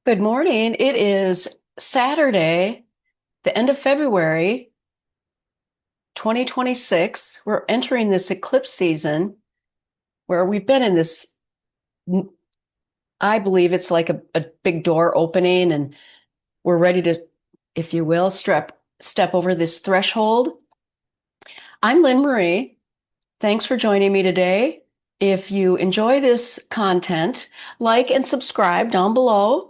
Good morning. It is Saturday, the end of February, 2026. We're entering this eclipse season where we've been in this, I believe it's like a big door opening, and we're ready to, if you will, step over this threshold. I'm Lynn Marie. Thanks for joining me today. If you enjoy this content, like and subscribe down below.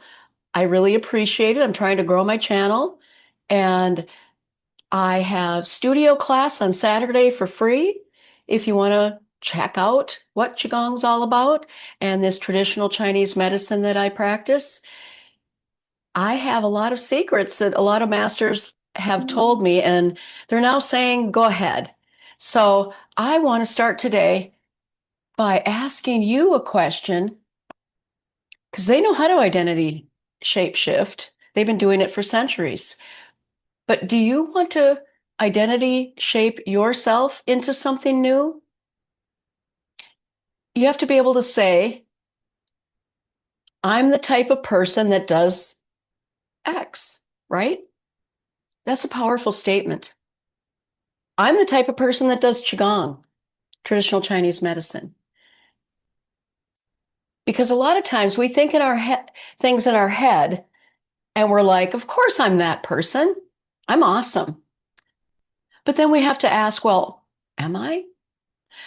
I really appreciate it. I'm trying to grow my channel, and I have studio class on Saturday for free if you want to check out what Qigong's all about and this traditional Chinese medicine that I practice. I have a lot of secrets that a lot of masters have told me, and they're now saying, go ahead. So I want to start today by asking you a question because they know how to identity shape shift. They've been doing it for centuries. But do you want to identity shape yourself into something new? You have to be able to say, I'm the type of person that does X, right? That's a powerful statement. I'm the type of person that does Qigong, traditional Chinese medicine. Because a lot of times we think in our head, things in our head, and we're like, of course I'm that person. I'm awesome. But then we have to ask, well, am I?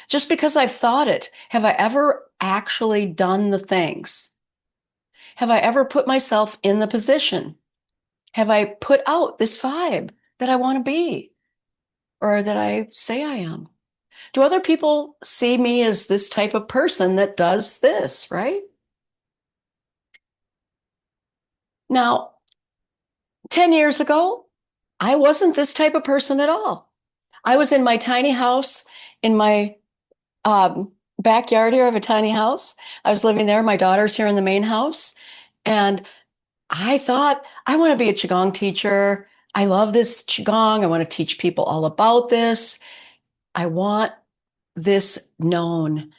Just because I've thought it, have I ever actually done the things? Have I ever put myself in the position? Have I put out this vibe that I want to be or that I say I am? Do other people see me as this type of person that does this, right? Now, 10 years ago, I wasn't this type of person at all. I was in my tiny house in my backyard here. I have a tiny house. I was living there. My daughter's here in the main house. And I thought, I want to be a Qigong teacher. I love this Qigong. I want to teach people all about this. I want this known.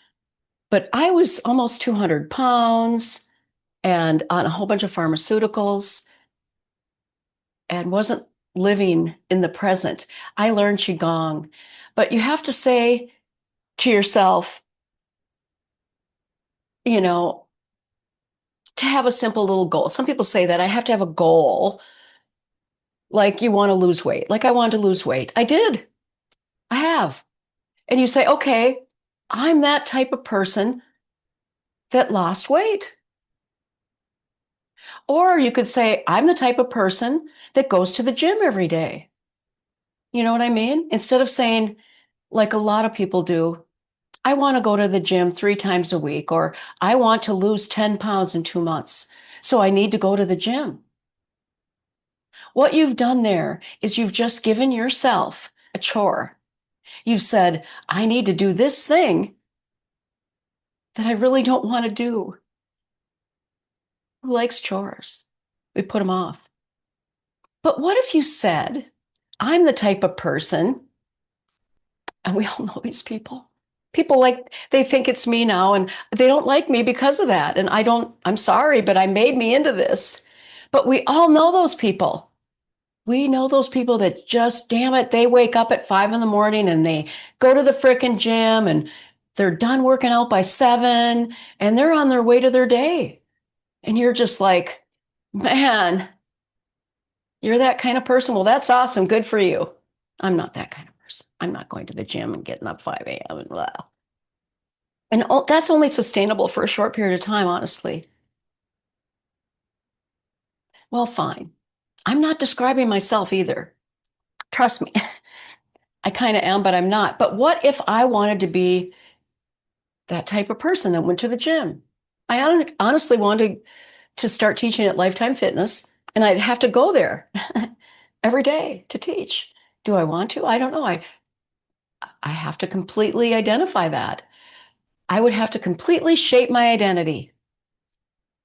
But I was almost 200 pounds and on a whole bunch of pharmaceuticals and wasn't living in the present. I learned Qigong. But you have to say to yourself, you know, to have a simple little goal. Some people say that I have to have a goal, like you want to lose weight. Like I wanted to lose weight. I did. I have. And you say, okay, I'm that type of person that lost weight. Or you could say, I'm the type of person that goes to the gym every day. You know what I mean? Instead of saying, like a lot of people do, I want to go to the gym 3 times a week, or I want to lose 10 pounds in 2 months. So I need to go to the gym. What you've done there is you've just given yourself a chore. You've said, I need to do this thing that I really don't want to do. Who likes chores? We put them off. But what if you said, I'm the type of person, and we all know these people. People like, they think it's me now, and they don't like me because of that. And I'm sorry, but I made me into this. But we all know those people. We know those people that just, damn it, they wake up at 5 in the morning and they go to the frickin' gym and they're done working out by 7 and they're on their way to their day. And you're just like, man, you're that kind of person. Well, that's awesome. Good for you. I'm not that kind of person. I'm not going to the gym and getting up 5 a.m. and blah. And that's only sustainable for a short period of time, honestly. Well, fine. I'm not describing myself either. Trust me. I kind of am, but I'm not. But what if I wanted to be that type of person that went to the gym? I honestly wanted to start teaching at Lifetime Fitness, and I'd have to go there every day to teach. Do I want to? I don't know. I have to completely identify that. I would have to completely shape my identity.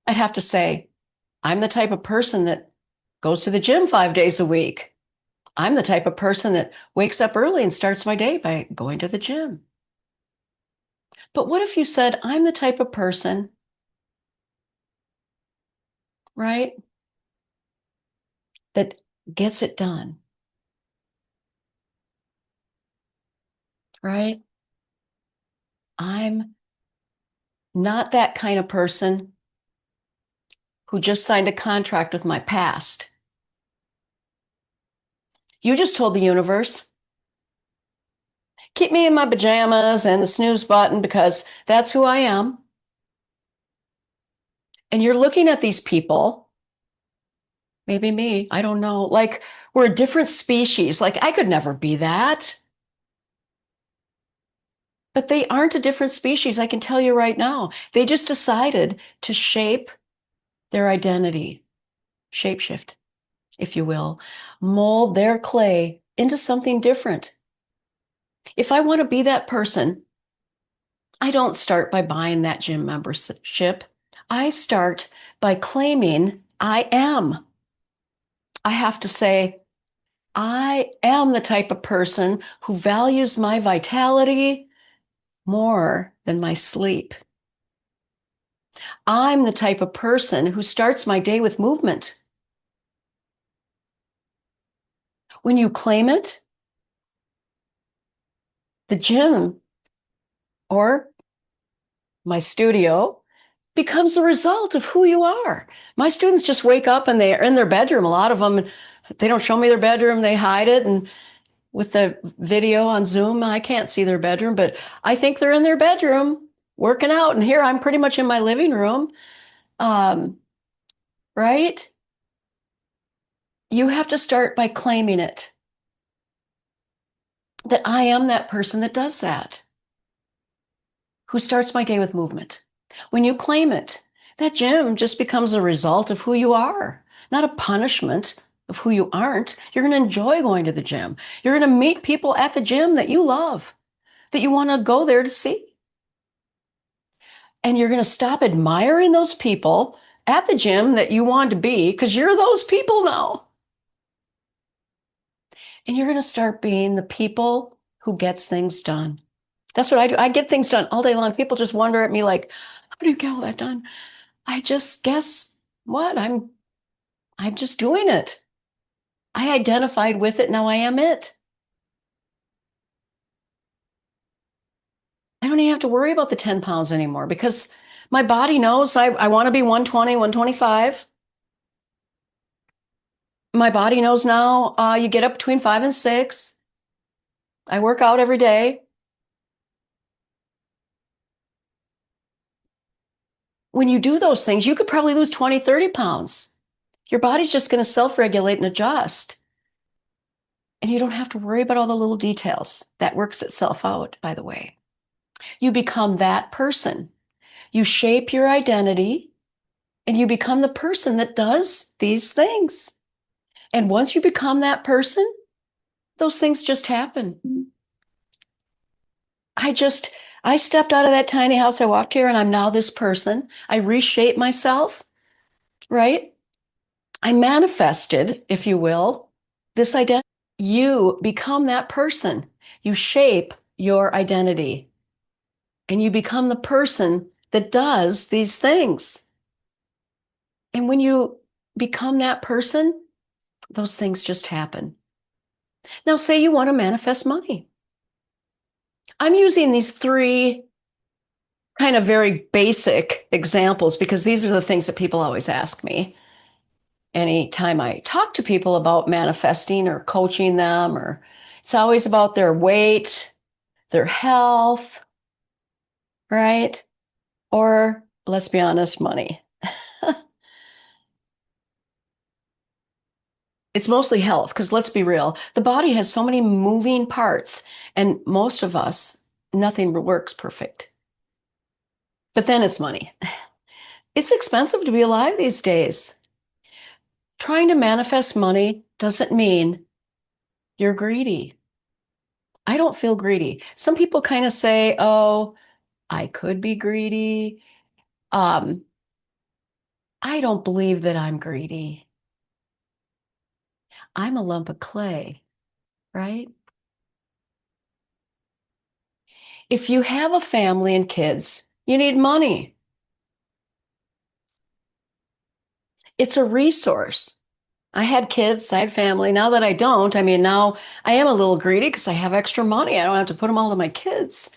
I'd have to say, I'm the type of person that goes to the gym 5 days a week. I'm the type of person that wakes up early and starts my day by going to the gym. But what if you said, I'm the type of person right? That gets it done, right? I'm not that kind of person who just signed a contract with my past. You just told the universe, keep me in my pajamas and the snooze button because that's who I am. And you're looking at these people, maybe me, I don't know, like we're a different species. Like I could never be that. But they aren't a different species. I can tell you right now. They just decided to shape their identity, shapeshift, if you will, mold their clay into something different. If I want to be that person, I don't start by buying that gym membership. I start by claiming I am. I have to say, I am the type of person who values my vitality more than my sleep. I'm the type of person who starts my day with movement. When you claim it, the gym or my studio becomes a result of who you are. My students just wake up and they're in their bedroom. A lot of them, they don't show me their bedroom, they hide it. And with the video on Zoom, I can't see their bedroom, but I think they're in their bedroom working out. And here I'm pretty much in my living room. Um, right? You have to start by claiming it, that I am that person that does that, who starts my day with movement. When you claim it, that gym just becomes a result of who you are, not a punishment of who you aren't. You're going to enjoy going to the gym. You're going to meet people at the gym that you love, that you want to go there to see. And you're going to stop admiring those people at the gym that you want to be because you're those people now. And you're going to start being the people who gets things done. That's what I do. I get things done all day long. People just wonder at me like, how do you get all that done? I just guess what? I'm just doing it. I identified with it. Now I am it. I don't even have to worry about the 10 pounds anymore because my body knows I want to be 120, 125. My body knows now you get up between 5 and 6. I work out every day. When you do those things, you could probably lose 20, 30 pounds. Your body's just going to self-regulate and adjust. And you don't have to worry about all the little details. That works itself out, by the way. You become that person. You shape your identity and you become the person that does these things. And once you become that person, those things just happen. I just, I stepped out of that tiny house. I walked here and I'm now this person. I reshaped myself, right? I manifested, if you will, this identity. You become that person. You shape your identity and you become the person that does these things. And when you become that person, those things just happen. Now, say you want to manifest money. I'm using these three kind of very basic examples because these are the things that people always ask me anytime I talk to people about manifesting or coaching them, or it's always about their weight, their health, right? Or let's be honest, money. It's mostly health because let's be real, the body has so many moving parts, and most of us, nothing works perfect. But then it's money. It's expensive to be alive these days. Trying to manifest money doesn't mean you're greedy. I don't feel greedy. Some people kind of say, oh, I could be greedy. Um, I don't believe that I'm greedy. I'm a lump of clay, right? If you have a family and kids, you need money. It's a resource. I had kids, I had family. Now that I don't, I mean, now I am a little greedy because I have extra money. I don't have to put them all to my kids.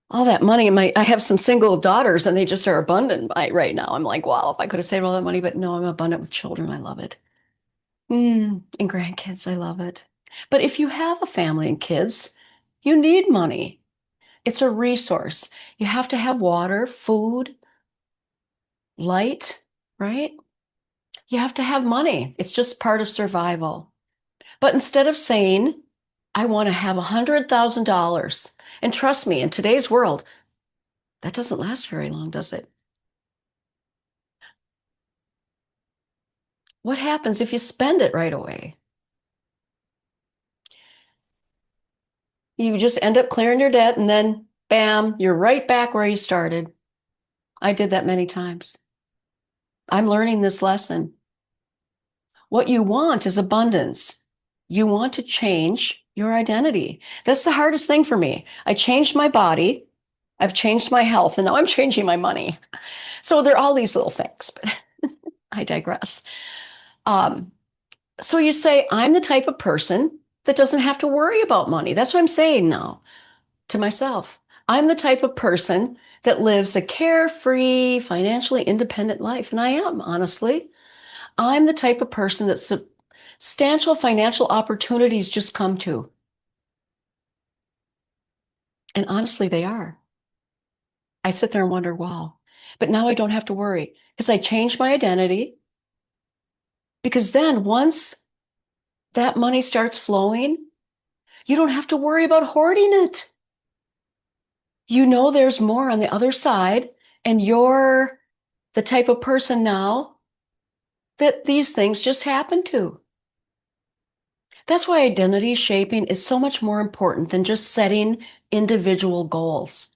All that money in I have some single daughters and they just are abundant right now. I'm like, wow, if I could have saved all that money, but no, I'm abundant with children. I love it. And grandkids, I love it. But if you have a family and kids, you need money. It's a resource. You have to have water, food, light, right? You have to have money. It's just part of survival. But instead of saying, I want to have $100,000, and trust me, in today's world, that doesn't last very long, does it? What happens if you spend it right away? You just end up clearing your debt and then bam, you're right back where you started. I did that many times. I'm learning this lesson. What you want is abundance. You want to change your identity. That's the hardest thing for me. I changed my body, I've changed my health, and now I'm changing my money. So there are all these little things, but I digress. Um, so you say, I'm the type of person that doesn't have to worry about money. That's what I'm saying now to myself. I'm the type of person that lives a carefree, financially independent life. And I am, honestly. I'm the type of person that substantial financial opportunities just come to. And honestly, they are. I sit there and wonder, wow. But now I don't have to worry because I changed my identity. Because then once that money starts flowing, you don't have to worry about hoarding it. You know there's more on the other side, and you're the type of person now that these things just happen to. That's why identity shaping is so much more important than just setting individual goals.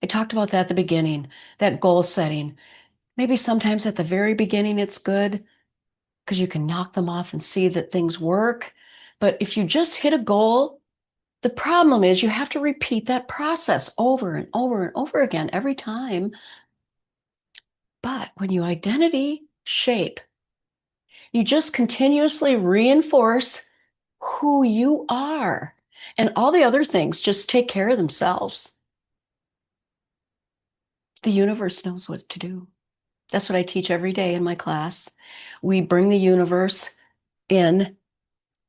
I talked about that at the beginning, that goal setting. Maybe sometimes at the very beginning it's good because you can knock them off and see that things work. But if you just hit a goal, the problem is you have to repeat that process over and over and over again every time. But when you identity shape, you just continuously reinforce who you are. And all the other things just take care of themselves. The universe knows what to do. That's what I teach every day in my class. We bring the universe in.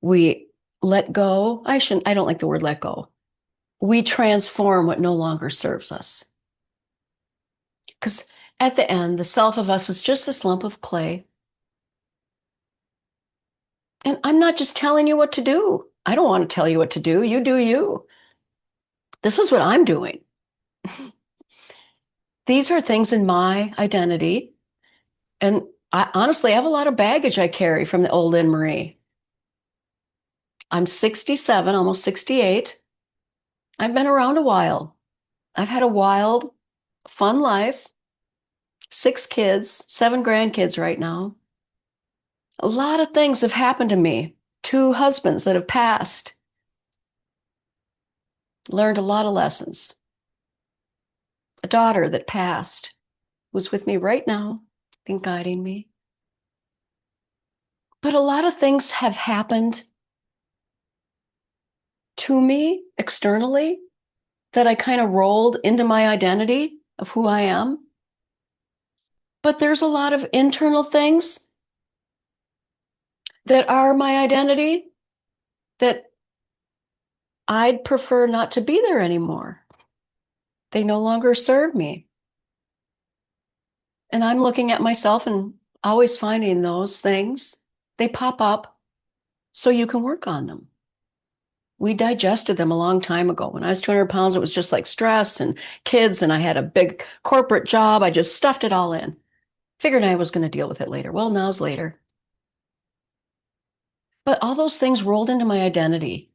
We let go. I don't like the word let go. We transform what no longer serves us. Because at the end, the self of us is just this lump of clay. And I'm not just telling you what to do. I don't want to tell you what to do. You do you. This is what I'm doing. These are things in my identity. And I honestly have a lot of baggage I carry from the old Lynn Marie. I'm 67, almost 68. I've been around a while. I've had a wild, fun life, 6 kids, 7 grandkids right now. A lot of things have happened to me. 2 husbands that have passed. Learned a lot of lessons. A daughter that passed who's with me right now and guiding me. But a lot of things have happened to me externally that I kind of rolled into my identity of who I am. But there's a lot of internal things that are my identity that I'd prefer not to be there anymore. They no longer serve me. And I'm looking at myself and always finding those things. They pop up so you can work on them. We digested them a long time ago. When I was 200 pounds, it was just like stress and kids, and I had a big corporate job. I just stuffed it all in. Figured I was going to deal with it later. Well, now's later. But all those things rolled into my identity.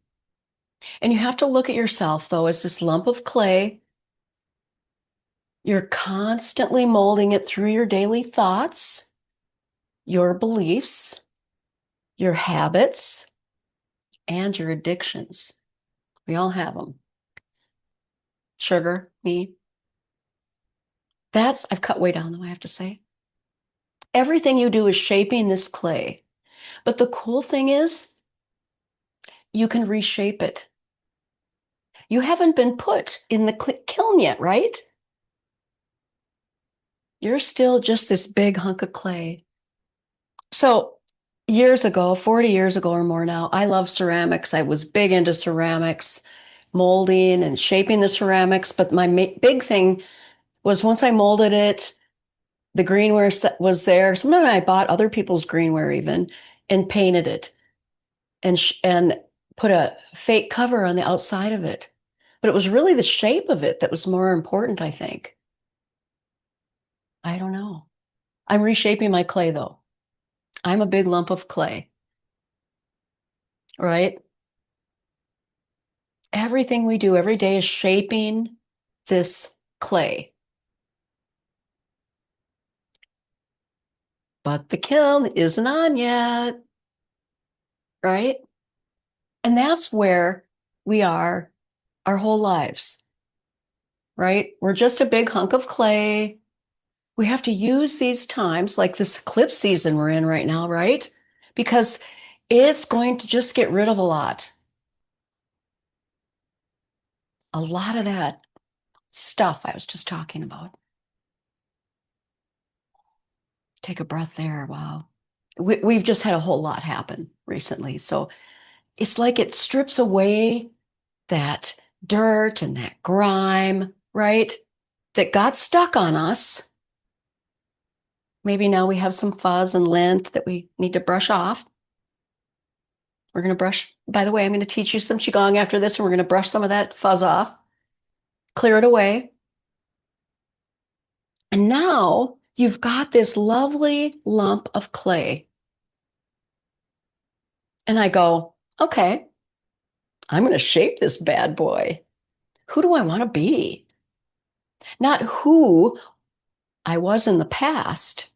And you have to look at yourself, though, as this lump of clay. You're constantly molding it through your daily thoughts, your beliefs, your habits, and your addictions. We all have them. Sugar, me. I've cut way down, though, I have to say. Everything you do is shaping this clay. But the cool thing is, you can reshape it. You haven't been put in the kiln yet, right? You're still just this big hunk of clay. So years ago, 40 years ago or more now, I love ceramics. I was big into ceramics, molding and shaping the ceramics. But my big thing was once I molded it, the greenware was there. Sometimes I bought other people's greenware even and painted it and put a fake cover on the outside of it. But it was really the shape of it that was more important, I think. I don't know. I'm reshaping my clay though. I'm a big lump of clay, right? Everything we do every day is shaping this clay. But the kiln isn't on yet, right? And that's where we are our whole lives, right? We're just a big hunk of clay. We have to use these times, like this eclipse season we're in right now, right? Because it's going to just get rid of a lot of that stuff I was just talking about. Take a breath there. Wow. We've just had a whole lot happen recently. So it's like it strips away that dirt and that grime, right? That got stuck on us. Maybe now we have some fuzz and lint that we need to brush off. We're going to brush, by the way, I'm going to teach you some Qigong after this, and we're going to brush some of that fuzz off, clear it away. And now you've got this lovely lump of clay. And I go, okay, I'm going to shape this bad boy. Who do I want to be? Not who I was in the past,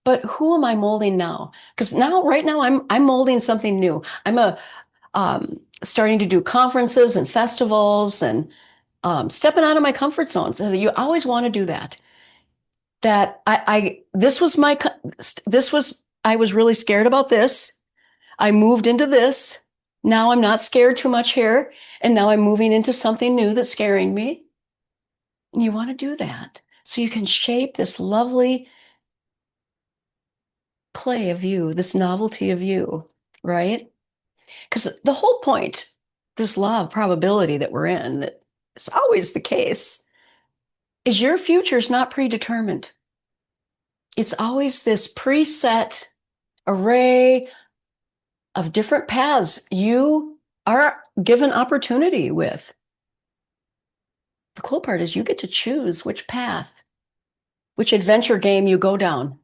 but who am I molding now? Because now, right now, I'm molding something new. I'm starting to do conferences and festivals and stepping out of my comfort zone. So you always want to do that. This was I was really scared about this. I moved into this. Now I'm not scared too much here. And now I'm moving into something new that's scaring me. And you want to do that so you can shape this lovely clay of you, this novelty of you, right? Because the whole point, this law of probability that we're in, that is always the case, is your future is not predetermined. It's always this preset array of different paths you are given opportunity with. The cool part is you get to choose which path, which adventure game you go down.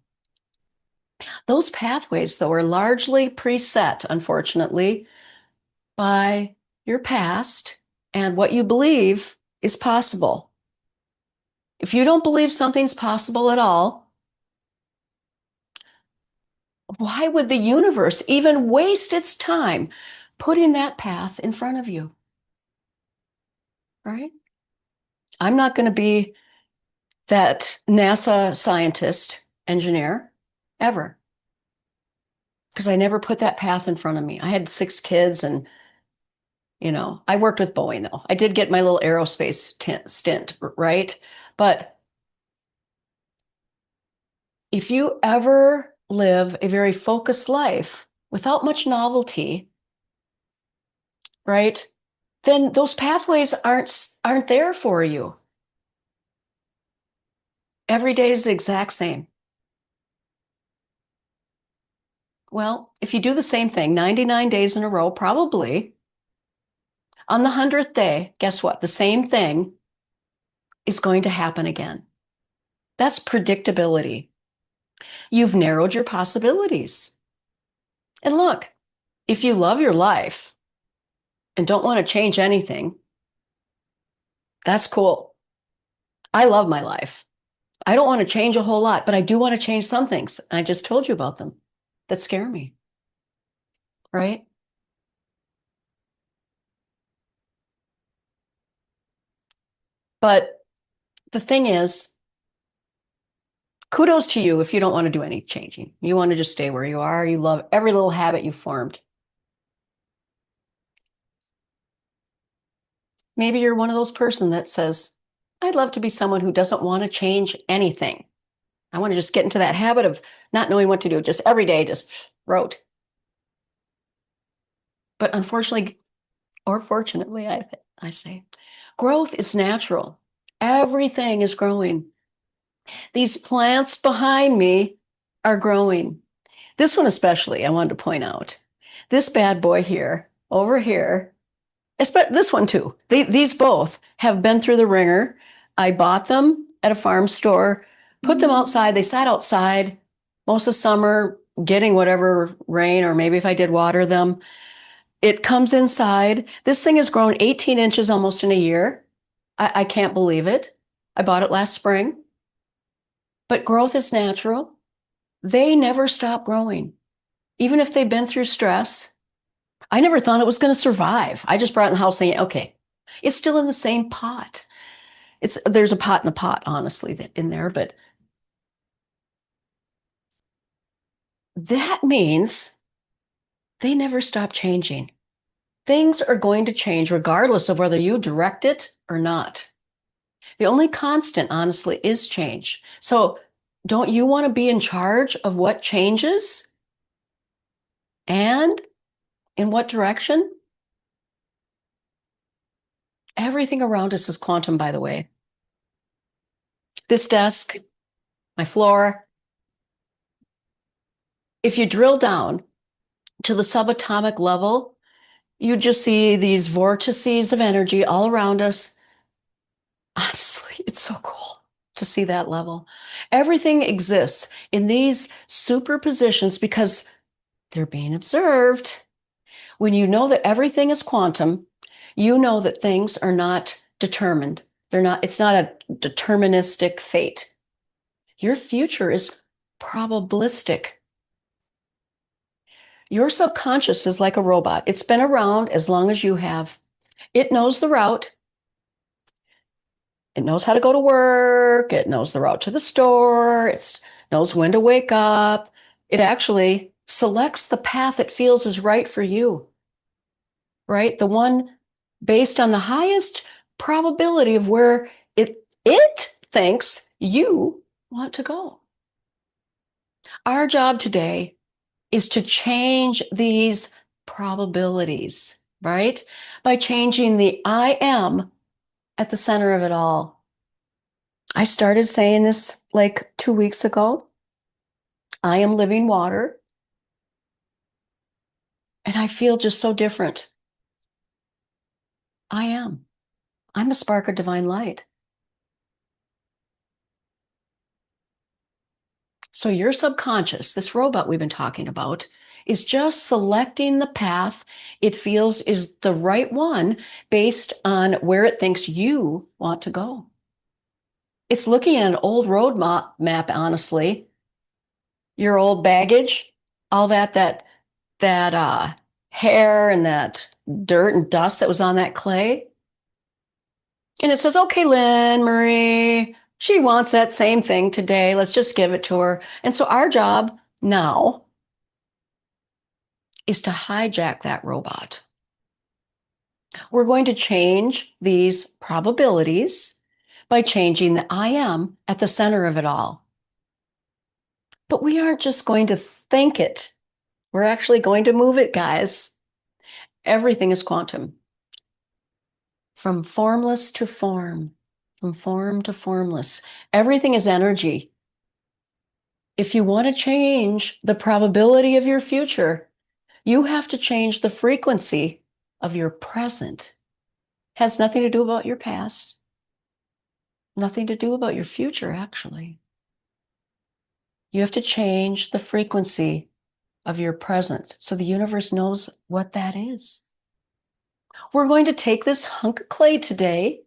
Those pathways, though, are largely preset, unfortunately, by your past and what you believe is possible. If you don't believe something's possible at all, why would the universe even waste its time putting that path in front of you? Right? I'm not going to be that NASA scientist, engineer, ever, because I never put that path in front of me. I had 6 kids and, I worked with Boeing though. I did get my little aerospace stint, right? But if you ever live a very focused life without much novelty, right? Then those pathways aren't there for you. Every day is the exact same. Well, if you do the same thing 99 days in a row, probably on the 100th day, guess what? The same thing is going to happen again. That's predictability. You've narrowed your possibilities. And look, if you love your life and don't want to change anything, that's cool. I love my life. I don't want to change a whole lot, but I do want to change some things. I just told you about them that scare me, right? But the thing is, Kudos to you if you don't want to do any changing. You want to just stay where you are. You love every little habit you formed. Maybe you're one of those person that says, I'd love to be someone who doesn't want to change anything. I want to just get into that habit of not knowing what to do, just every day, just rote. But unfortunately, or fortunately, I say, growth is natural. Everything is growing. These plants behind me are growing. This one especially, I wanted to point out. This bad boy here, over here, this one too. These both have been through the ringer. I bought them at a farm store, put them outside. They sat outside most of summer, getting whatever rain, or maybe if I did water them. It comes inside. This thing has grown 18 inches almost in a year. I can't believe it. I bought it last spring. But growth is natural. They never stop growing. Even if they've been through stress, I never thought it was going to survive. I just brought it in the house saying, okay, it's still in the same pot. There's a pot in a pot, honestly, in there, but that means they never stop changing. Things are going to change regardless of whether you direct it or not. The only constant, honestly, is change. So don't you want to be in charge of what changes and in what direction? Everything around us is quantum, by the way. This desk, my floor, if you drill down to the subatomic level, you just see these vortices of energy all around us. Honestly, it's so cool to see that level. Everything exists in these superpositions because they're being observed. When you know that everything is quantum, you know that things are not determined. It's not a deterministic fate. Your future is probabilistic. Your subconscious is like a robot. It's been around as long as you have. It knows the route. It knows how to go to work. It knows the route to the store. It knows when to wake up. It actually selects the path it feels is right for you, right? The one based on the highest probability of where it thinks you want to go. Our job today is to change these probabilities, right? By changing the I am at the center of it all. I started saying this like 2 weeks ago. I am living water. And I feel just so different. I am. I'm a spark of divine light. So your subconscious, this robot we've been talking about, is just selecting the path it feels is the right one based on where it thinks you want to go. It's looking at an old road map, honestly. Your old baggage, all that hair and that dirt and dust that was on that clay. And it says, okay, Lynn Marie, she wants that same thing today. Let's just give it to her. And so our job now is to hijack that robot. We're going to change these probabilities by changing the I am at the center of it all. But we aren't just going to think it. We're actually going to move it, guys. Everything is quantum. From formless to form, from form to formless. Everything is energy. If you want to change the probability of your future, you have to change the frequency of your present. It has nothing to do about your past, nothing to do about your future, actually. You have to change the frequency of your present so the universe knows what that is. We're going to take this hunk of clay today,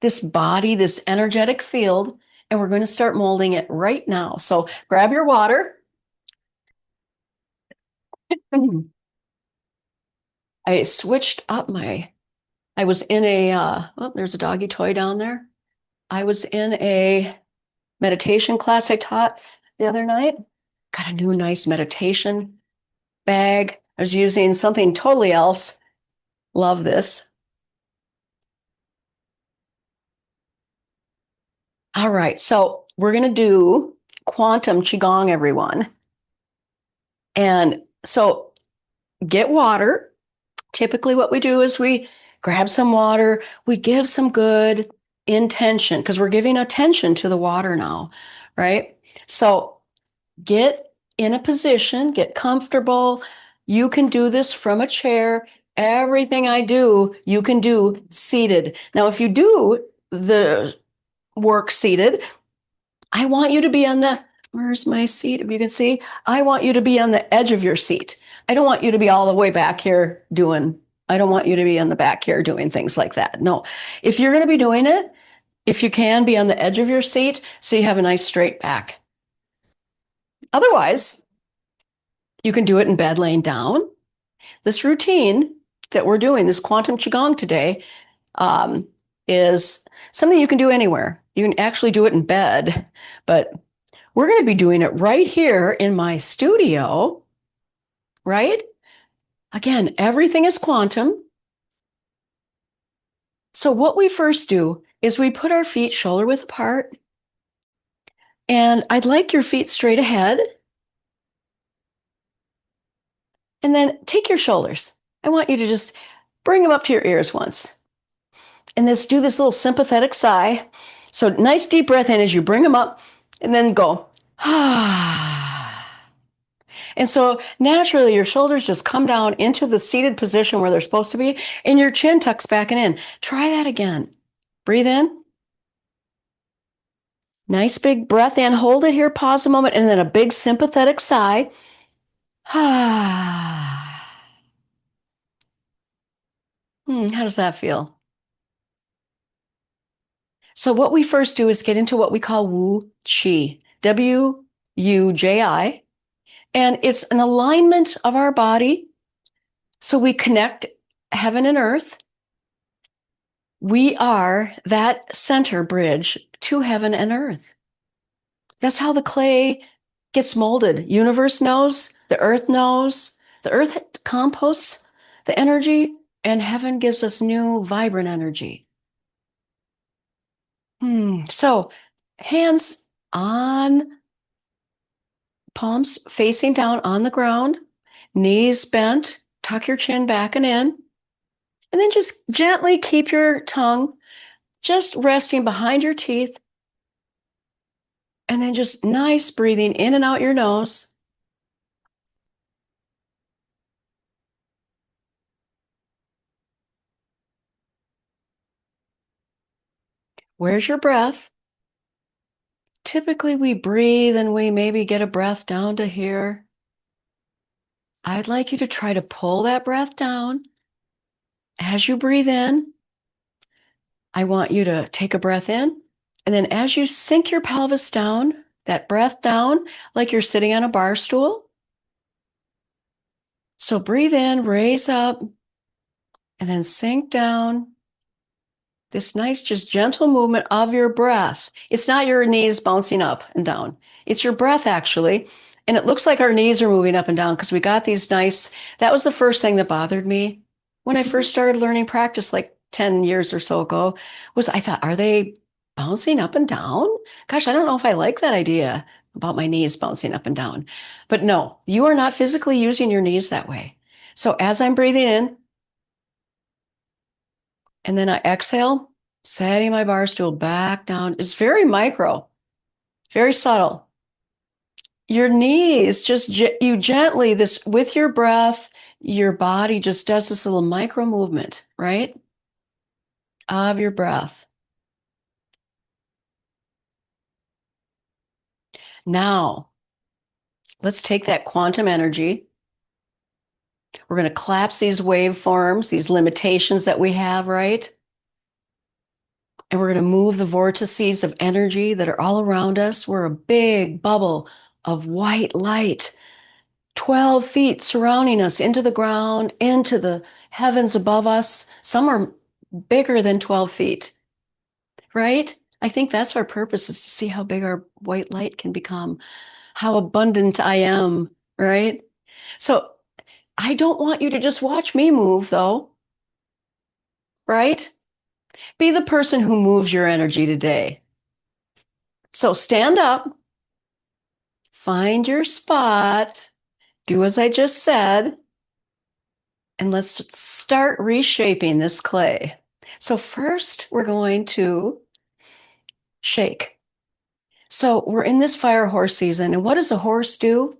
this body, this energetic field, and we're going to start molding it right now. So grab your water. I switched up I was in there's a doggy toy down there. I was in a meditation class I taught the other night. Got a new nice meditation bag. I was using something totally else. Love this. All right, so we're going to do quantum Qigong, everyone. And so get water. Typically, what we do is we grab some water, we give some good intention because we're giving attention to the water now, right? So get in a position, get comfortable. You can do this from a chair. Everything I do, you can do seated. Now, if you do the work seated, I want you to be on where's my seat? If you can see, I want you to be on the edge of your seat. I don't want you to be all the way back here I don't want you to be on the back here doing things like that. No, if you're going to be doing it, if you can be on the edge of your seat so you have a nice straight back. Otherwise, you can do it in bed laying down. This routine that we're doing, this quantum Qigong today, is something you can do anywhere. You can actually do it in bed, but we're going to be doing it right here in my studio, right? Again, everything is quantum. So what we first do is we put our feet shoulder width apart, and I'd like your feet straight ahead. And then take your shoulders. I want you to just bring them up to your ears once. And do this little sympathetic sigh. So nice deep breath in as you bring them up, and then go. And so naturally, your shoulders just come down into the seated position where they're supposed to be, and your chin tucks back and in. Try that again. Breathe in. Nice big breath in. Hold it here. Pause a moment, and then a big sympathetic sigh. How does that feel? So what we first do is get into what we call Wu Chi, Wuji, and it's an alignment of our body. So we connect heaven and earth. We are that center bridge to heaven and earth. That's how the clay gets molded. Universe knows, the earth composts the energy, and heaven gives us new, vibrant energy. So hands on, palms facing down on the ground, knees bent, tuck your chin back and in, and then just gently keep your tongue just resting behind your teeth, and then just nice breathing in and out your nose. Where's your breath? Typically we breathe and we maybe get a breath down to here. I'd like you to try to pull that breath down. As you breathe in, I want you to take a breath in. And then as you sink your pelvis down, that breath down, like you're sitting on a bar stool. So breathe in, raise up, and then sink down. This nice, just gentle movement of your breath. It's not your knees bouncing up and down. It's your breath, actually. And it looks like our knees are moving up and down because we got these nice, that was the first thing that bothered me when I first started learning practice like 10 years or so ago, was I thought, are they bouncing up and down? Gosh, I don't know if I like that idea about my knees bouncing up and down. But no, you are not physically using your knees that way. So as I'm breathing in, and then I exhale, setting my bar stool back down. It's very micro, very subtle. Your knees, just you gently, this with your breath, your body just does this little micro movement, right? Of your breath. Now, let's take that quantum energy. We're going to collapse these waveforms, these limitations that we have, right? And we're going to move the vortices of energy that are all around us. We're a big bubble of white light, 12 feet surrounding us, into the ground, into the heavens above us. Some are bigger than 12 feet, right? I think that's our purpose, is to see how big our white light can become, how abundant I am, right? So I don't want you to just watch me move, though, right? Be the person who moves your energy today. So stand up, find your spot, do as I just said, and let's start reshaping this clay. So first, we're going to shake. So we're in this fire horse season, and what does a horse do?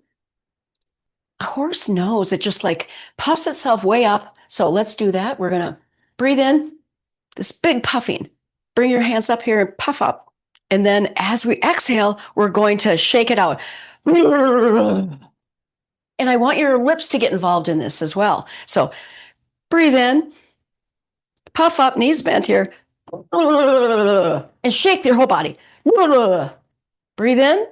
A horse knows. It just like puffs itself way up. So let's do that. We're going to breathe in, this big puffing. Bring your hands up here and puff up. And then as we exhale, we're going to shake it out. And I want your lips to get involved in this as well. So breathe in, puff up, knees bent here, and shake your whole body. Breathe in.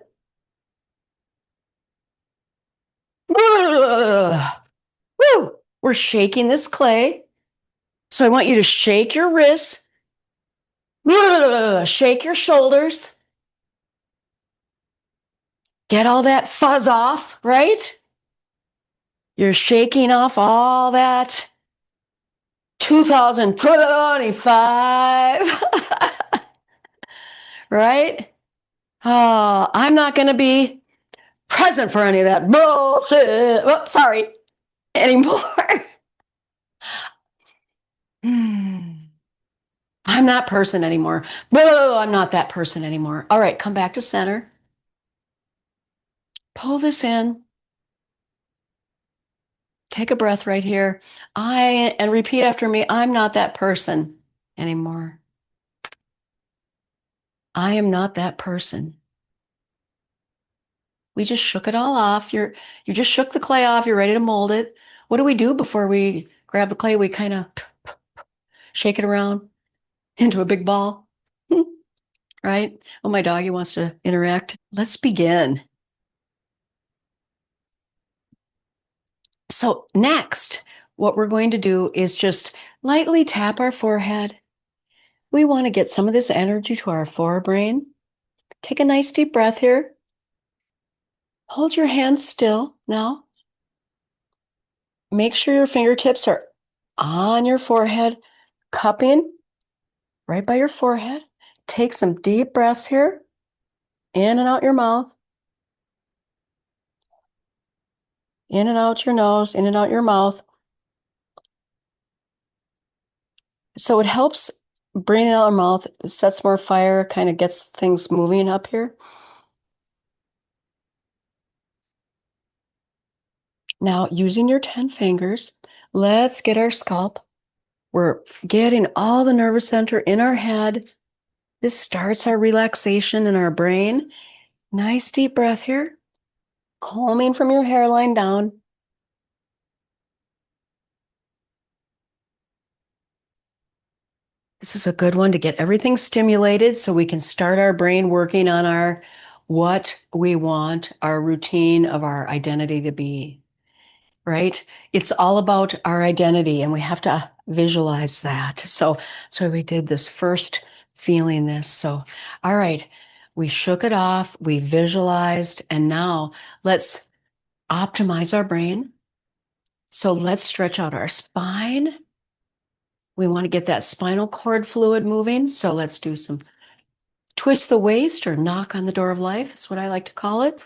We're shaking this clay. So I want you to shake your wrists, shake your shoulders, get all that fuzz off, right? You're shaking off all that 2025, right? Oh, I'm not going to be present for any of that bullshit. Oh, sorry, anymore. I'm that person anymore. Whoa, I'm not that person anymore. All right, come back to center. Pull this in. Take a breath right here. And repeat after me. I'm not that person anymore. I am not that person. We just shook it all off. You just shook the clay off. You're ready to mold it. What do we do before we grab the clay? We kind of shake it around into a big ball, right? Oh, my doggy wants to interact. Let's begin. So next, what we're going to do is just lightly tap our forehead. We want to get some of this energy to our forebrain. Take a nice deep breath here. Hold your hands still now. Make sure your fingertips are on your forehead, cupping right by your forehead. Take some deep breaths here, in and out your mouth, in and out your nose, in and out your mouth. So it helps breathing out your mouth, sets more fire, kind of gets things moving up here. Now, using your 10 fingers, let's get our scalp. We're getting all the nervous center in our head. This starts our relaxation in our brain. Nice deep breath here, calming from your hairline down. This is a good one to get everything stimulated so we can start our brain working on our what we want our routine of our identity to be, right? It's all about our identity, and we have to visualize that. So we did this first, feeling this. So, all right, we shook it off, we visualized, and now let's optimize our brain. So let's stretch out our spine. We want to get that spinal cord fluid moving. So let's do some twist the waist, or knock on the door of life, is what I like to call it.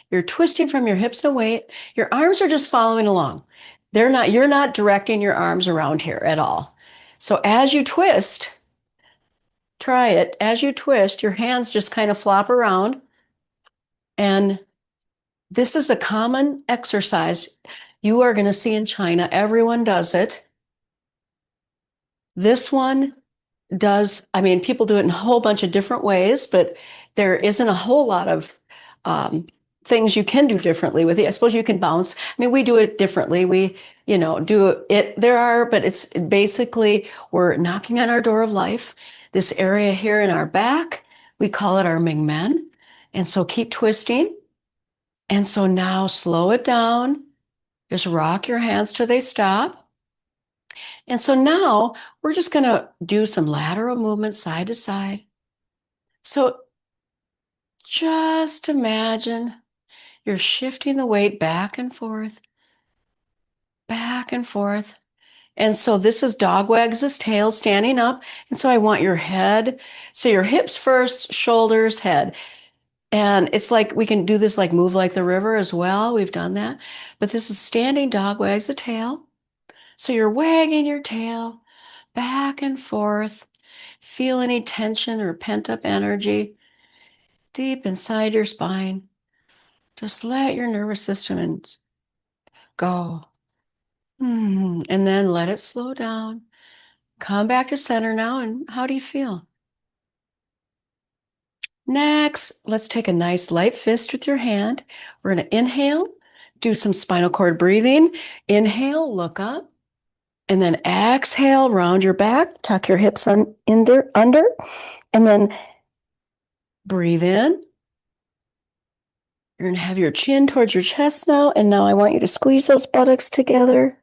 You're twisting from your hips away. Your arms are just following along. You're not directing your arms around here at all. So as you twist, try it. As you twist, your hands just kind of flop around. And this is a common exercise you are going to see in China. Everyone does it. This one people do it in a whole bunch of different ways, but there isn't a whole lot of things you can do differently with it. I suppose you can bounce. I mean, we do it differently. We, do it. But it's basically, we're knocking on our door of life. This area here in our back, we call it our Ming Men. And so keep twisting. And so now slow it down. Just rock your hands till they stop. And so now we're just going to do some lateral movements side to side. So just imagine you're shifting the weight back and forth, back and forth. And so this is dog wags his tail standing up. And so I want your head. So your hips first, shoulders, head. And it's like we can do this like move like the river as well. We've done that. But this is standing dog wags a tail. So you're wagging your tail back and forth. Feel any tension or pent up energy deep inside your spine. Just let your nervous system go. And then let it slow down. Come back to center now. And how do you feel? Next, let's take a nice light fist with your hand. We're going to inhale, do some spinal cord breathing. Inhale, look up. And then exhale, round your back, tuck your hips under, and then breathe in. You're going to have your chin towards your chest now. And now I want you to squeeze those buttocks together.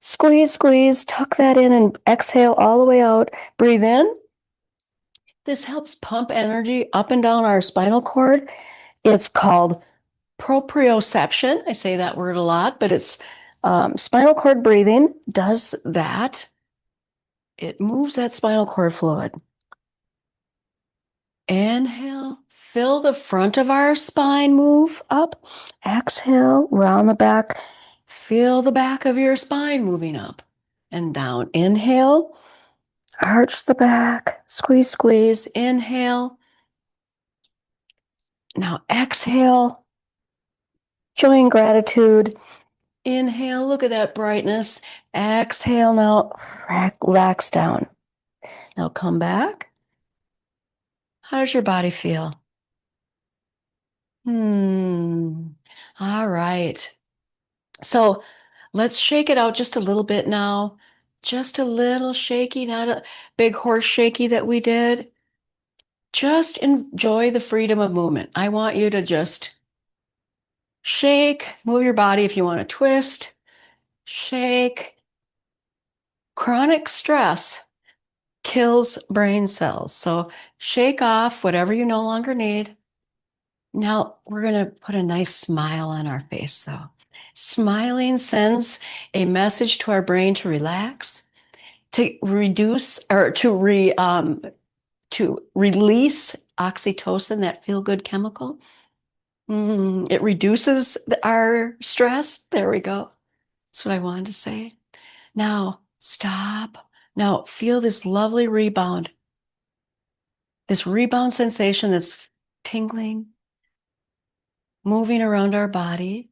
Squeeze, squeeze, tuck that in and exhale all the way out. Breathe in. This helps pump energy up and down our spinal cord. It's called proprioception. I say that word a lot, but it's spinal cord breathing does that. It moves that spinal cord fluid. Inhale, feel the front of our spine move up. Exhale, round the back. Feel the back of your spine moving up and down. Inhale, arch the back, squeeze, squeeze. Inhale. Now exhale, showing gratitude. Inhale, look at that brightness. Exhale, now relax down. Now come back. How does your body feel? All right. So let's shake it out just a little bit now. Just a little shaky, not a big horse shaky that we did. Just enjoy the freedom of movement. I want you to just shake, move your body if you want to twist, shake. Chronic stress kills brain cells. So shake off whatever you no longer need. Now we're going to put a nice smile on our face, though. Smiling sends a message to our brain to relax, to reduce or to release oxytocin, that feel-good chemical. It reduces our stress. There we go. That's what I wanted to say. Now stop. Now feel this lovely rebound. This rebound sensation that's tingling, moving around our body.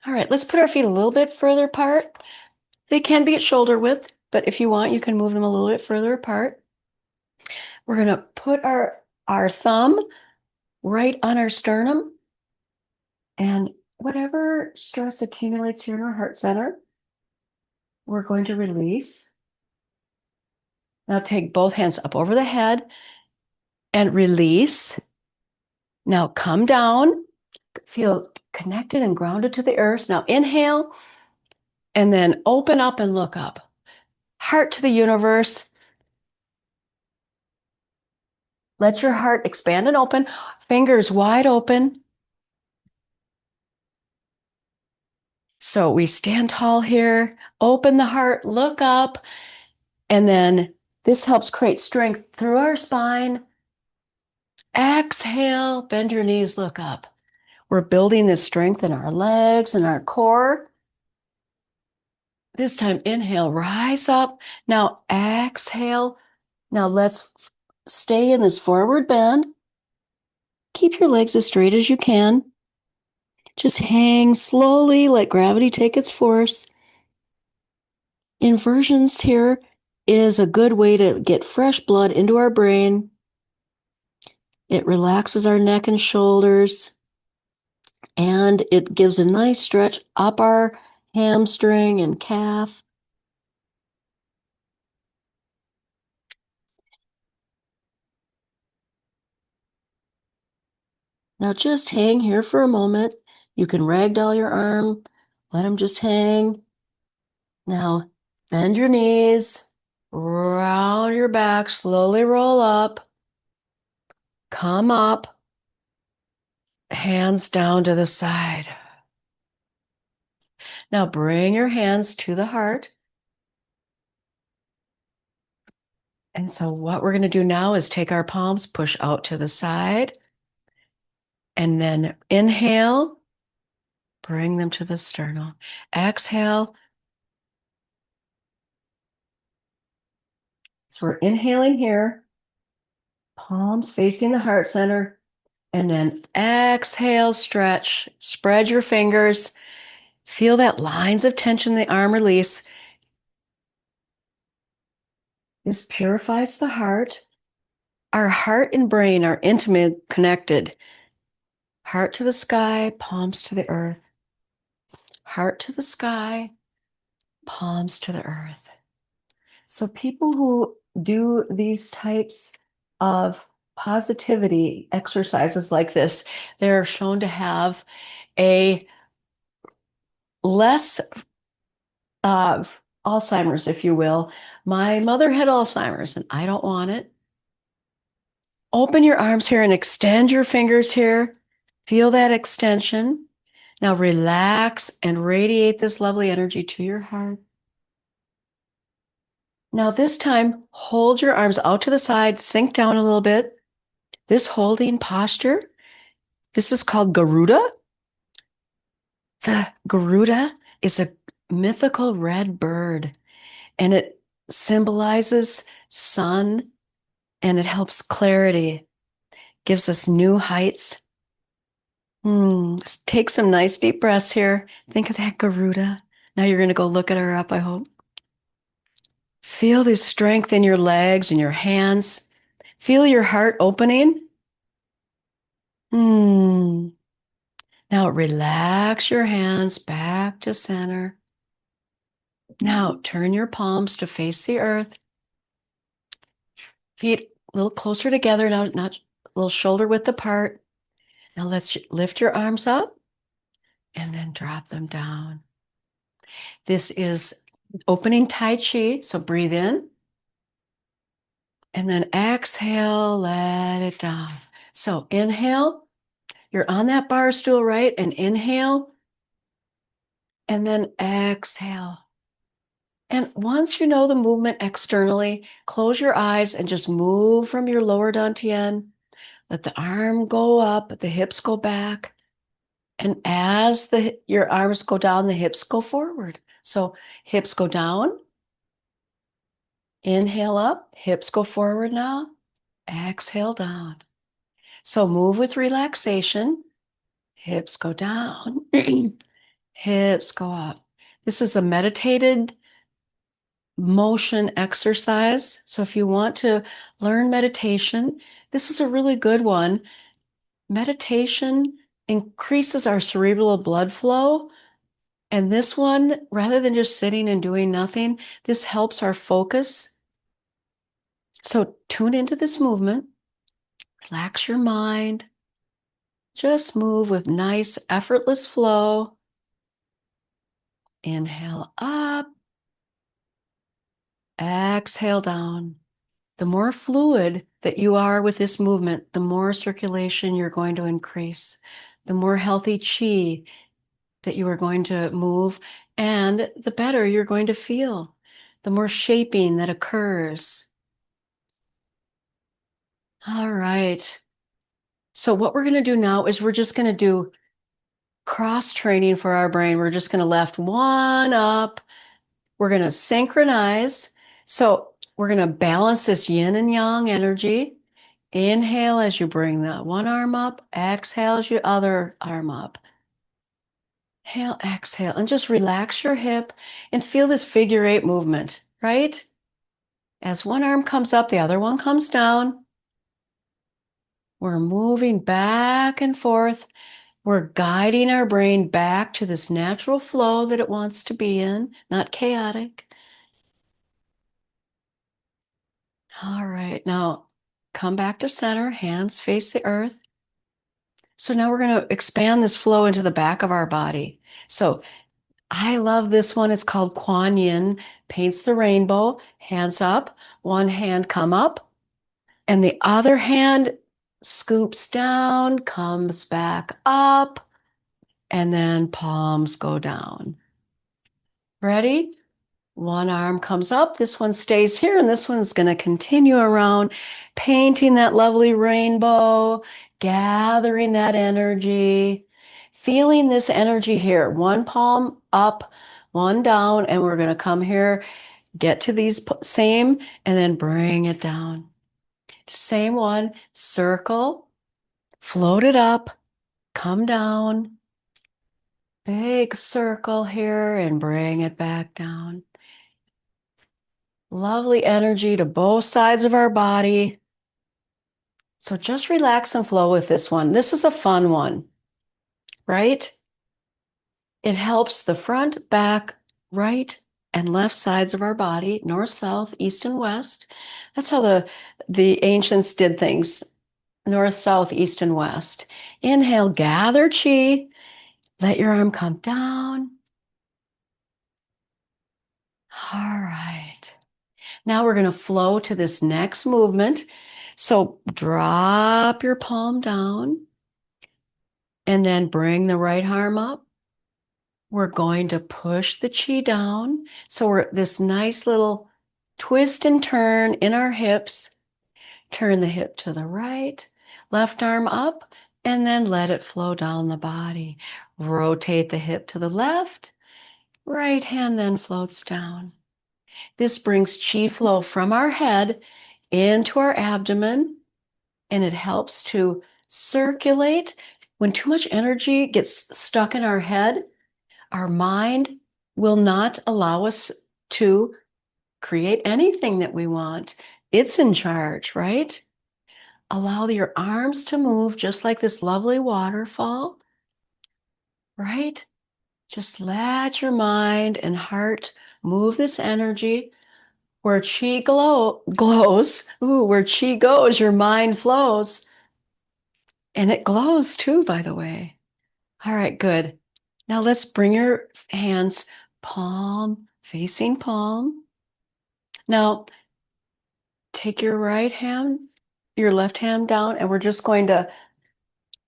All right, let's put our feet a little bit further apart. They can be at shoulder width, but if you want, you can move them a little bit further apart. We're going to put our thumb right on our sternum, and whatever stress accumulates here in our heart center, we're going to release. Now take both hands up over the head and release. Now come down, feel connected and grounded to the earth. Now inhale, and then open up and look up. Heart to the universe. Let your heart expand and open, fingers wide open. So we stand tall here, open the heart, look up, and then this helps create strength through our spine. Exhale, bend your knees, look up. We're building this strength in our legs and our core. This time, inhale, rise up. Now exhale. Now let's stay in this forward bend. Keep your legs as straight as you can. Just hang slowly, let gravity take its force. Inversions here is a good way to get fresh blood into our brain. It relaxes our neck and shoulders, and it gives a nice stretch up our hamstring and calf. Now just hang here for a moment. You can ragdoll your arm, let them just hang. Now bend your knees, round your back, slowly roll up. come up, hands down to the side. Now bring your hands to the heart. And so what we're going to do now is take our palms, push out to the side, and then inhale, bring them to the sternum. Exhale. So we're inhaling here, palms facing the heart center, and then exhale, stretch, spread your fingers, feel that lines of tension in the arm release. This purifies the heart. Our heart and brain are intimately connected. Heart to the sky, palms to the earth. Heart to the sky, palms to the earth. So people who do these types of positivity exercises like this, they're shown to have a less of Alzheimer's, if you will. My mother had Alzheimer's and I don't want it. Open your arms here and extend your fingers here. Feel that extension. Now relax and radiate this lovely energy to your heart. Now this time, hold your arms out to the side, sink down a little bit. This holding posture, this is called Garuda. The Garuda is a mythical red bird, and it symbolizes sun, and it helps clarity, gives us new heights. Take some nice deep breaths here. Think of that Garuda. Now you're going to go look at her up, I hope. Feel this strength in your legs and your hands. Feel your heart opening. Now relax your hands back to center. Now turn your palms to face the earth. Feet a little closer together, now not a little shoulder width apart. Now let's lift your arms up and then drop them down. This is opening Tai Chi, so breathe in. And then exhale, let it down. So inhale, you're on that bar stool, right? And inhale, and then exhale. And once you know the movement externally, close your eyes and just move from your lower dantian. Let the arm go up, the hips go back. And as your arms go down, the hips go forward. So hips go down. Inhale up, hips go forward now. Exhale down. So move with relaxation. Hips go down. Hips go up. This is a meditated motion exercise. So if you want to learn meditation, this is a really good one. Meditation increases our cerebral blood flow. And this one, rather than just sitting and doing nothing, this helps our focus. So tune into this movement. Relax your mind. Just move with nice, effortless flow. Inhale up. Exhale down. The more fluid that you are with this movement, the more circulation you're going to increase, the more healthy chi that you are going to move, and the better you're going to feel, the more shaping that occurs. All right. So what we're going to do now is we're just going to do cross training for our brain. We're just going to lift one up. We're going to synchronize. So we're going to balance this yin and yang energy. Inhale as you bring the one arm up. Exhale as your other arm up. Inhale, exhale, and just relax your hip and feel this figure eight movement, right? As one arm comes up, the other one comes down. We're moving back and forth. We're guiding our brain back to this natural flow that it wants to be in, not chaotic. All right, now come back to center, hands face the earth. So now we're going to expand this flow into the back of our body. So I love this one. It's called Kuan Yin, paints the rainbow, hands up, one hand come up, and the other hand scoops down, comes back up, and then palms go down. Ready? One arm comes up, this one stays here, and this one's going to continue around, painting that lovely rainbow, gathering that energy, feeling this energy here. One palm up, one down, and we're going to come here, get to these same, and then bring it down. Same one, circle, float it up, come down, big circle here, and bring it back down. Lovely energy to both sides of our body. So just relax and flow with this one. This is a fun one, right? It helps the front, back, right, and left sides of our body, north, south, east, and west. That's how the ancients did things, north, south, east, and west. Inhale, gather chi. Let your arm come down. All right. Now we're going to flow to this next movement. So drop your palm down and then bring the right arm up. We're going to push the chi down. So we're this nice little twist and turn in our hips. Turn the hip to the right, left arm up, and then let it flow down the body. Rotate the hip to the left, right hand then floats down. This brings chi flow from our head into our abdomen, and it helps to circulate. When too much energy gets stuck in our head, our mind will not allow us to create anything that we want. It's in charge, right? Allow your arms to move just like this lovely waterfall, right? Just let your mind and heart move this energy. Where chi glows, where chi goes, your mind flows. And it glows too, by the way. All right, good. Now let's bring your hands palm facing palm. Now take your right hand, your left hand down, and we're just going to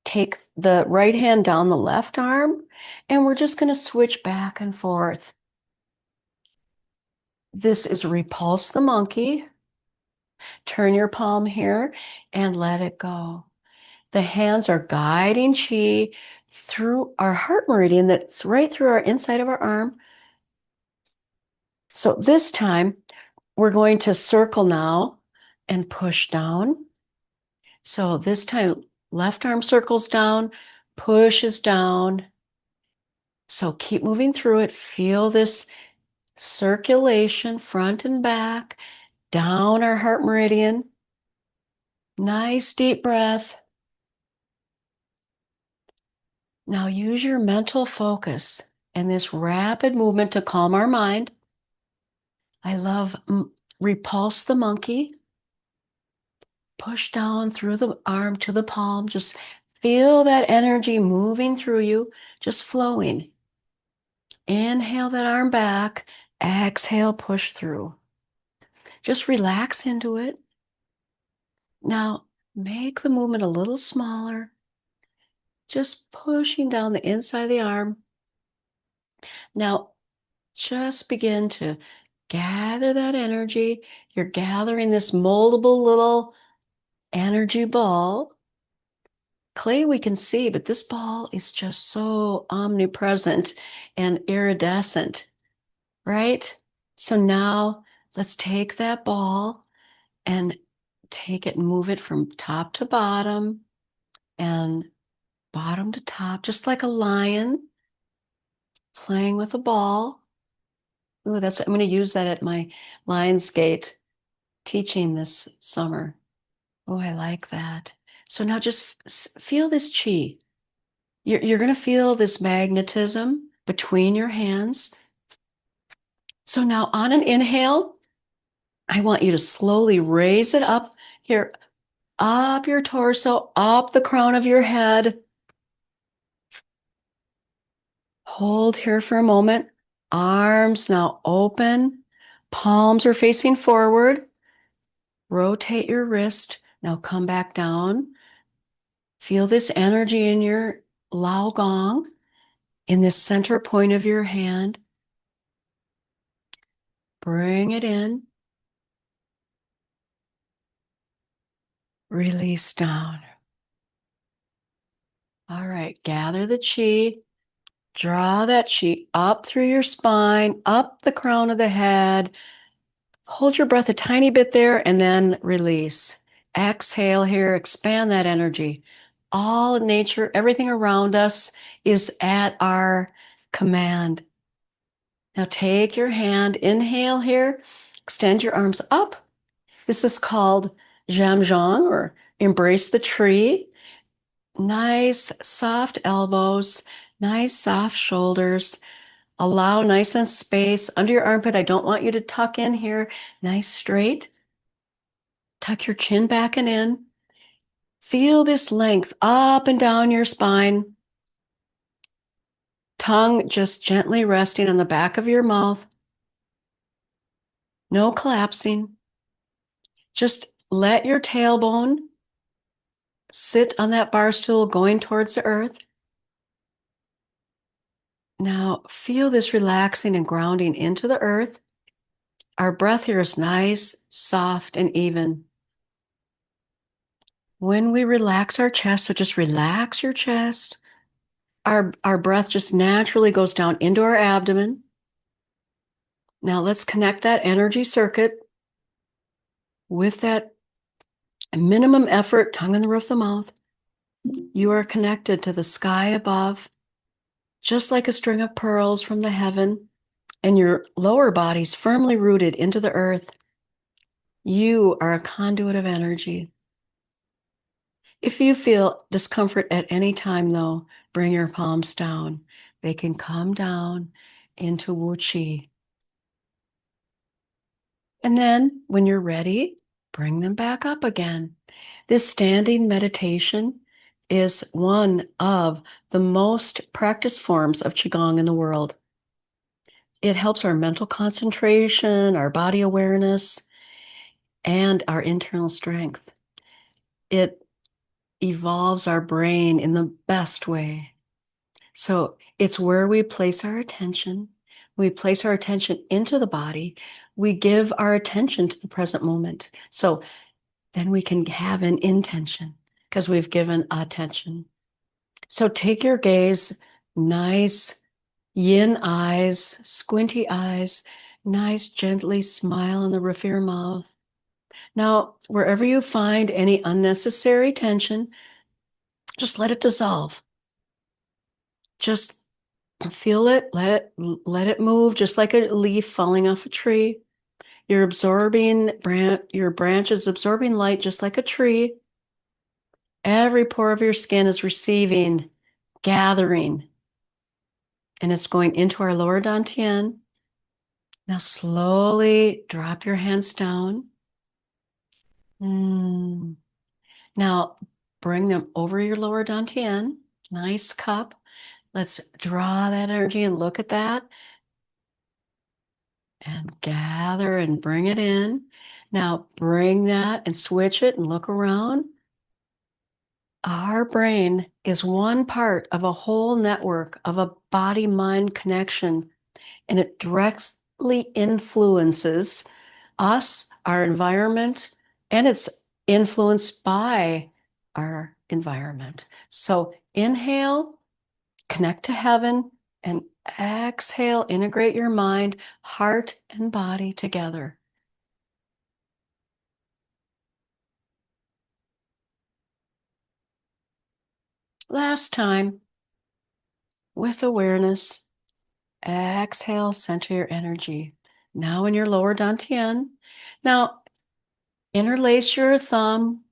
take the right hand down the left arm, and we're just going to switch back and forth. This is repulse the monkey. Turn your palm here and let it go. The hands are guiding chi through our heart meridian that's right through our inside of our arm. So this time we're going to circle now and push down. So this time left arm circles down, pushes down. So keep moving through it. Feel this circulation front and back down our heart meridian. Nice deep breath. Now use your mental focus and this rapid movement to calm our mind. I love repulse the monkey. Push down through the arm to the palm. Just feel that energy moving through you, just flowing. Inhale that arm back. Exhale, push through. Just relax into it. Now make the movement a little smaller. Just pushing down the inside of the arm. Now just begin to gather that energy. You're gathering this moldable little energy ball. Clay we can see, but this ball is just so omnipresent and iridescent, right? So now let's take that ball and take it and move it from top to bottom and bottom to top, just like a lion playing with a ball. Ooh, I'm going to use that at my Lionsgate teaching this summer. Oh, I like that. So now just feel this chi. You're going to feel this magnetism between your hands. So now on an inhale, I want you to slowly raise it up here, up your torso, up the crown of your head. Hold here for a moment. Arms now open. Palms are facing forward. Rotate your wrist. Now come back down. Feel this energy in your Lao Gong, in this center point of your hand. Bring it in. Release down. All right, gather the chi. Draw that chi up through your spine, up the crown of the head. Hold your breath a tiny bit there and then release. Exhale here, expand that energy. All nature, everything around us is at our command. Now take your hand, inhale here, extend your arms up. This is called Zhamzhang, or embrace the tree. Nice soft elbows, nice soft shoulders. Allow nice and space under your armpit. I don't want you to tuck in here. Nice straight. Tuck your chin back and in. Feel this length up and down your spine. Tongue just gently resting on the back of your mouth. No collapsing. Just let your tailbone sit on that bar stool going towards the earth. Now feel this relaxing and grounding into the earth. Our breath here is nice, soft, and even. When we relax our chest, so just relax your chest, our breath just naturally goes down into our abdomen. Now let's connect that energy circuit with that minimum effort, tongue in the roof of the mouth. You are connected to the sky above, just like a string of pearls from the heaven, and your lower body's firmly rooted into the earth. You are a conduit of energy. If you feel discomfort at any time, though, bring your palms down. They can come down into Wu Qi. And then when you're ready, bring them back up again. This standing meditation is one of the most practiced forms of Qigong in the world. It helps our mental concentration, our body awareness, and our internal strength. It evolves our brain in the best way. So it's where we place our attention. We place our attention into the body. We give our attention to the present moment. So then we can have an intention because we've given attention. So take your gaze, nice yin eyes, squinty eyes, nice gently smile in the roof of your mouth. Now, wherever you find any unnecessary tension, just let it dissolve. Just feel it, let it move, just like a leaf falling off a tree. You're absorbing, your branch is absorbing light just like a tree. Every pore of your skin is receiving, gathering, and it's going into our lower dantian. Now slowly drop your hands down. Now bring them over your lower dantian. Nice cup. Let's draw that energy and look at that. And gather and bring it in. Now bring that and switch it and look around. Our brain is one part of a whole network of a body-mind connection, and it directly influences us, our environment, and it's influenced by our environment. So inhale, connect to heaven, and exhale, integrate your mind, heart, and body together. Last time, with awareness, exhale, center your energy. Now in your lower dantian. Now, interlace your thumb,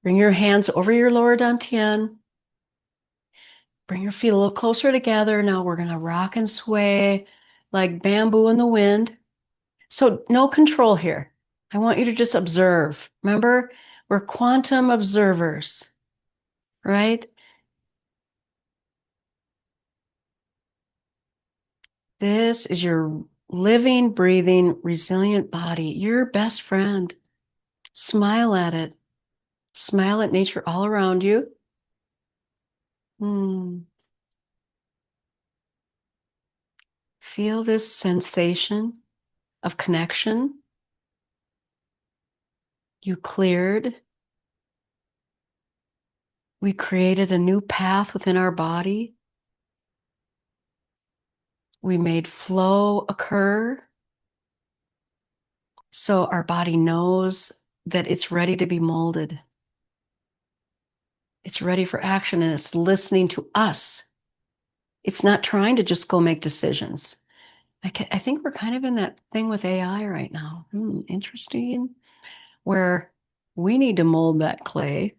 bring your hands over your lower dantian. Bring your feet a little closer together. Now we're going to rock and sway like bamboo in the wind. So no control here. I want you to just observe. Remember, we're quantum observers, right? This is your living, breathing, resilient body, your best friend. Smile at it. Smile at nature all around you. Hmm. Feel this sensation of connection. You cleared. We created a new path within our body. We made flow occur. So our body knows that it's ready to be molded. It's ready for action and it's listening to us. It's not trying to just go make decisions. I think we're kind of in that thing with AI right now. Interesting. Where we need to mold that clay,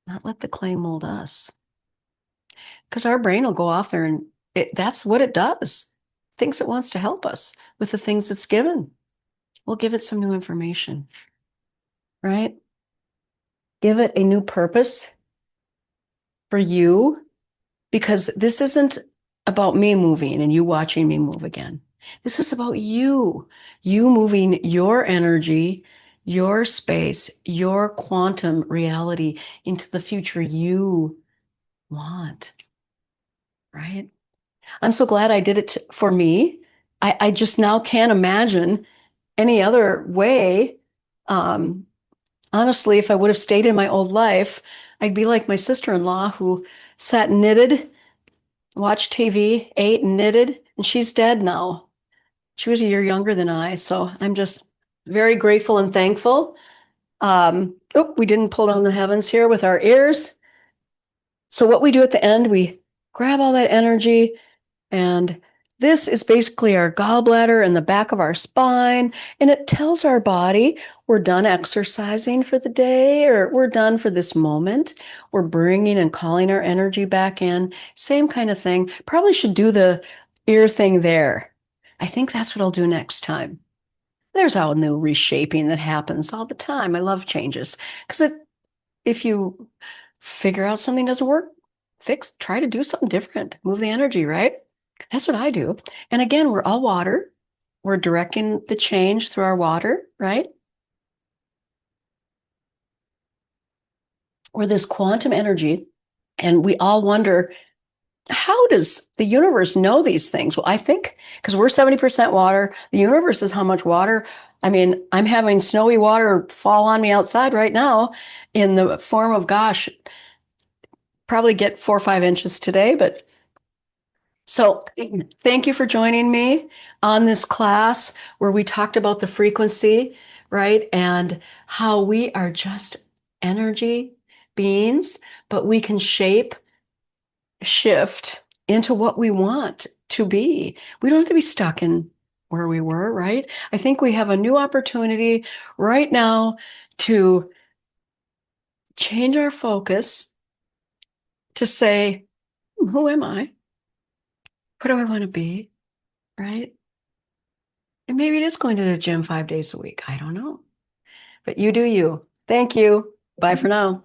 not let the clay mold us. Because our brain will go off there and that's what it does. Thinks it wants to help us with the things it's given. We'll give it some new information, right? Give it a new purpose for you, because this isn't about me moving and you watching me move again. This is about you moving your energy, your space, your quantum reality into the future you want, right? I'm so glad I did it for me. I just now can't imagine any other way. Um, Honestly, if I would have stayed in my old life, I'd be like my sister-in-law who sat and knitted, watched TV, ate and knitted, and she's dead now. She was a year younger than I, so I'm just very grateful and thankful. We didn't pull down the heavens here with our ears. So what we do at the end, we grab all that energy, and this is basically our gallbladder and the back of our spine. And it tells our body we're done exercising for the day, or we're done for this moment. We're bringing and calling our energy back in. Same kind of thing. Probably should do the ear thing there. I think that's what I'll do next time. There's all new reshaping that happens all the time. I love changes because if you figure out something doesn't work, try to do something different, move the energy, right? That's what I do. And again, we're all water. We're directing the change through our water, right? We're this quantum energy. And we all wonder, how does the universe know these things? Well, I think because we're 70% water, the universe is how much water. I mean, I'm having snowy water fall on me outside right now in the form of, gosh, probably get 4 or 5 inches today, but so thank you for joining me on this class where we talked about the frequency, right? And how we are just energy beings, but we can shift into what we want to be. We don't have to be stuck in where we were, right? I think we have a new opportunity right now to change our focus to say, who am I? What do I want to be? Right? And maybe it is going to the gym 5 days a week. I don't know. But you do you. Thank you. Bye for now.